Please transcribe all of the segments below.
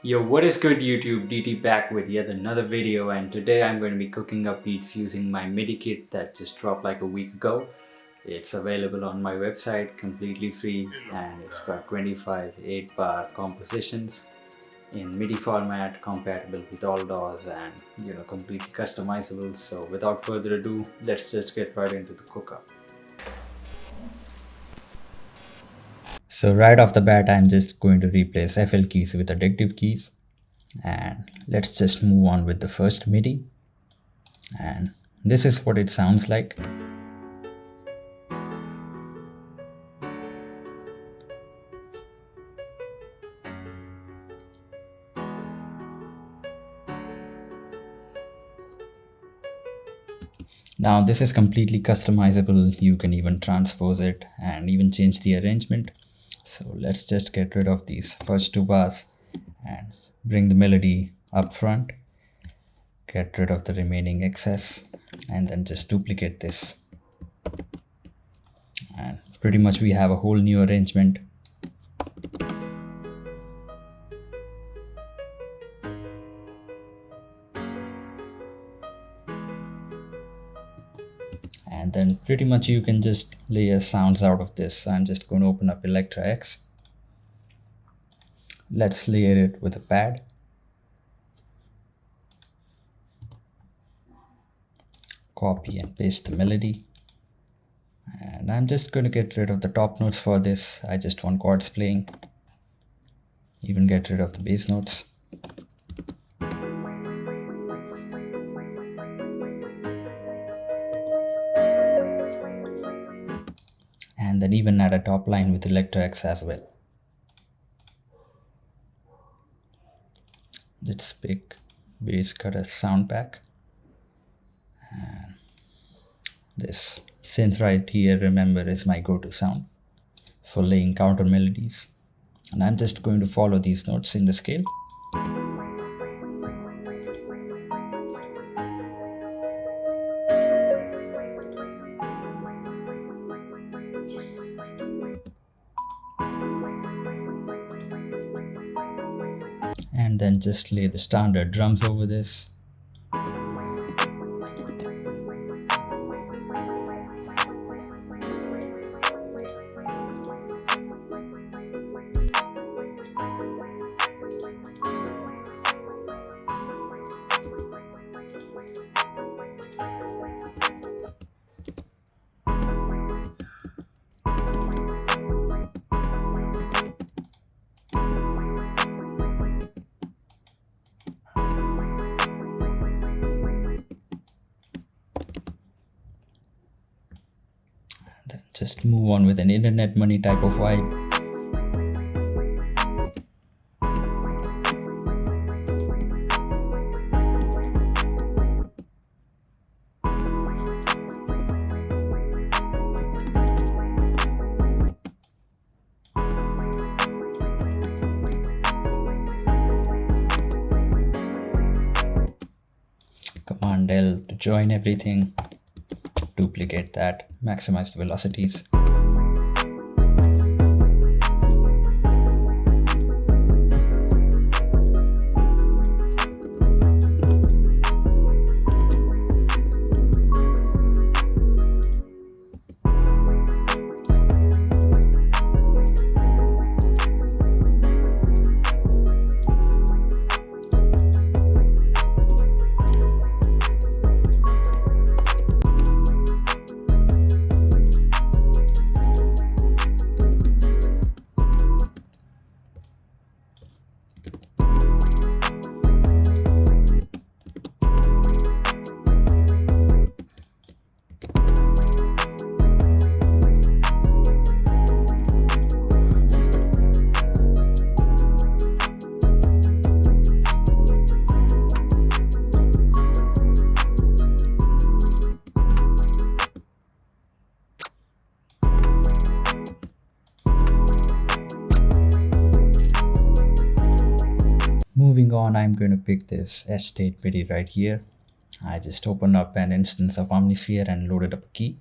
Yo, what is good YouTube? DT back with yet another video, and today I'm going to be cooking up beats using my MIDI kit that just dropped like a week ago. It's available on my website completely free, and it's got 25 8-bar compositions in MIDI format, compatible with all DAWs, and completely customizable. So without further ado, let's just get right into the cookup. So right off the bat, I'm just going to replace FL keys with addictive keys. And let's just move on with the first MIDI. And this is what it sounds like. Now this is completely customizable. You can even transpose it and even change the arrangement. So let's just get rid of these first two bars and bring the melody up front. Get rid of the remaining excess and then just duplicate this. And pretty much we have a whole new arrangement. And then pretty much you can just layer sounds out of this. I'm just going to open up Electra X. Let's layer it with a pad. Copy and paste the melody. And I'm just going to get rid of the top notes for this. I just want chords playing. Even get rid of the bass notes. And then even add a top line with Electra X as well. Let's pick bass cut as sound pack. And this synth right here, remember, is my go-to sound for laying counter melodies. And I'm just going to follow these notes in the scale. And then just lay the standard drums over this. Just move on with an internet money type of vibe. Command L to join everything. Duplicate that, maximize the velocities. Moving on, I'm going to pick this S-State MIDI right here. I just opened up an instance of Omnisphere and loaded up a key.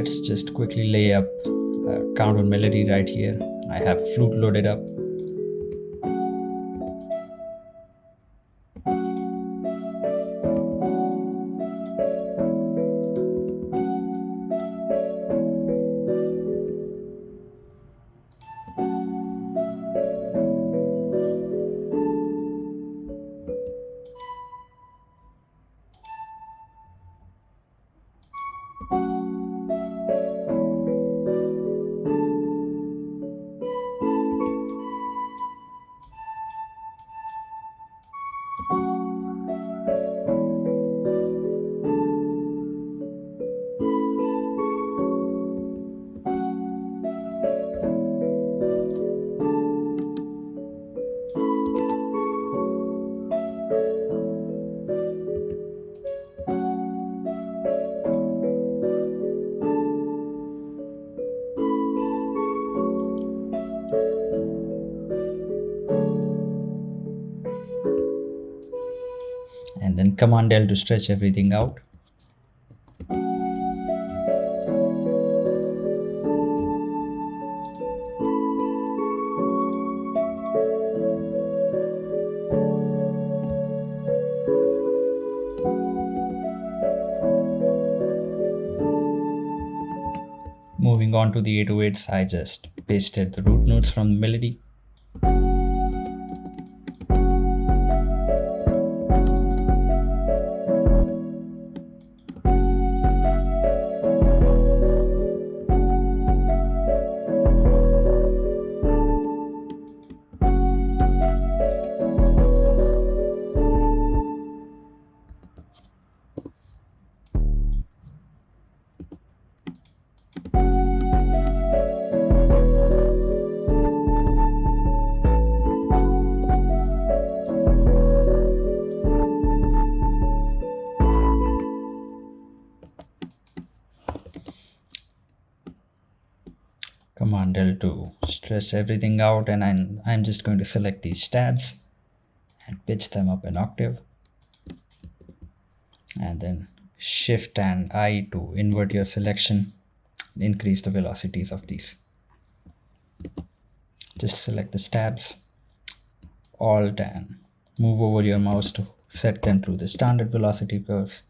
let's just quickly lay up a counter melody right here. I have flute loaded up. And then Command L to stretch everything out. Moving on to the 808s, I just pasted the root notes from the melody. Command L to stress everything out, and I'm just going to select these tabs and pitch them up an octave, and then Shift and I to invert your selection, increase the velocities of these. Just select the tabs, Alt and move over your mouse to set them to the standard velocity curves.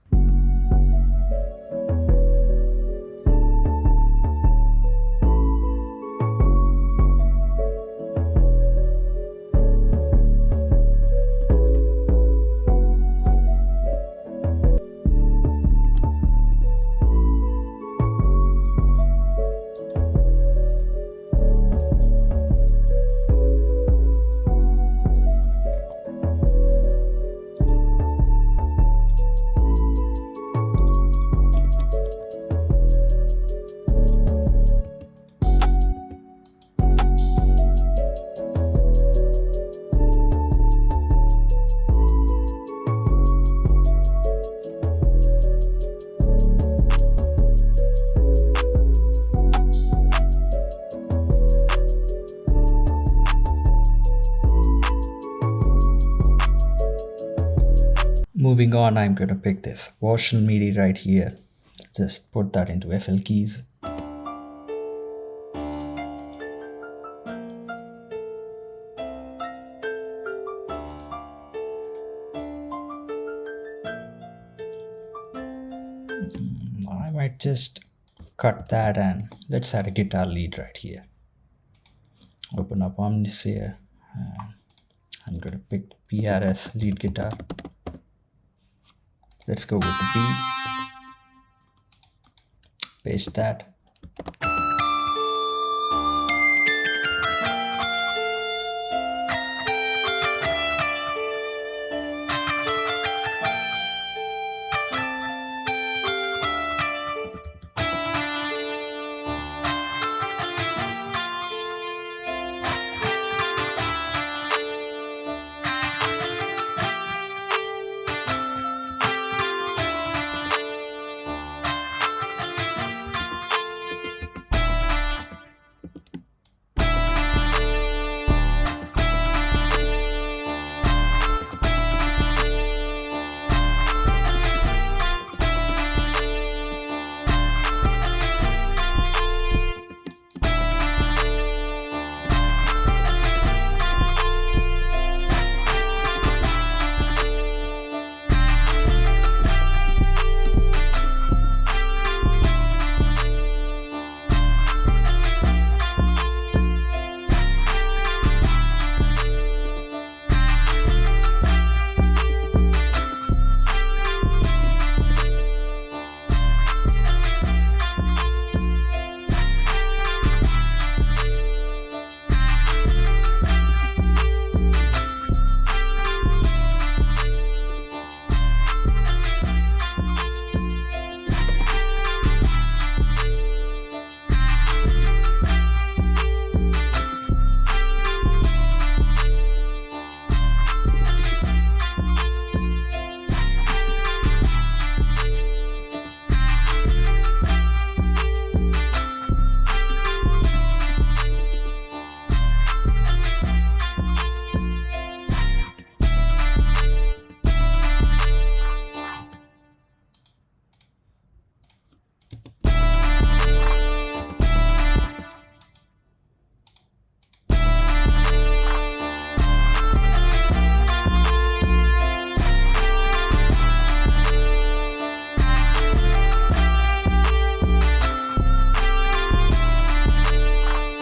Moving on, I'm going to pick this Hunch MIDI right here. Just put that into FL keys. I might just cut that and let's add a guitar lead right here. Open up Omnisphere. I'm going to pick PRS lead guitar. Let's go with the B. Paste that.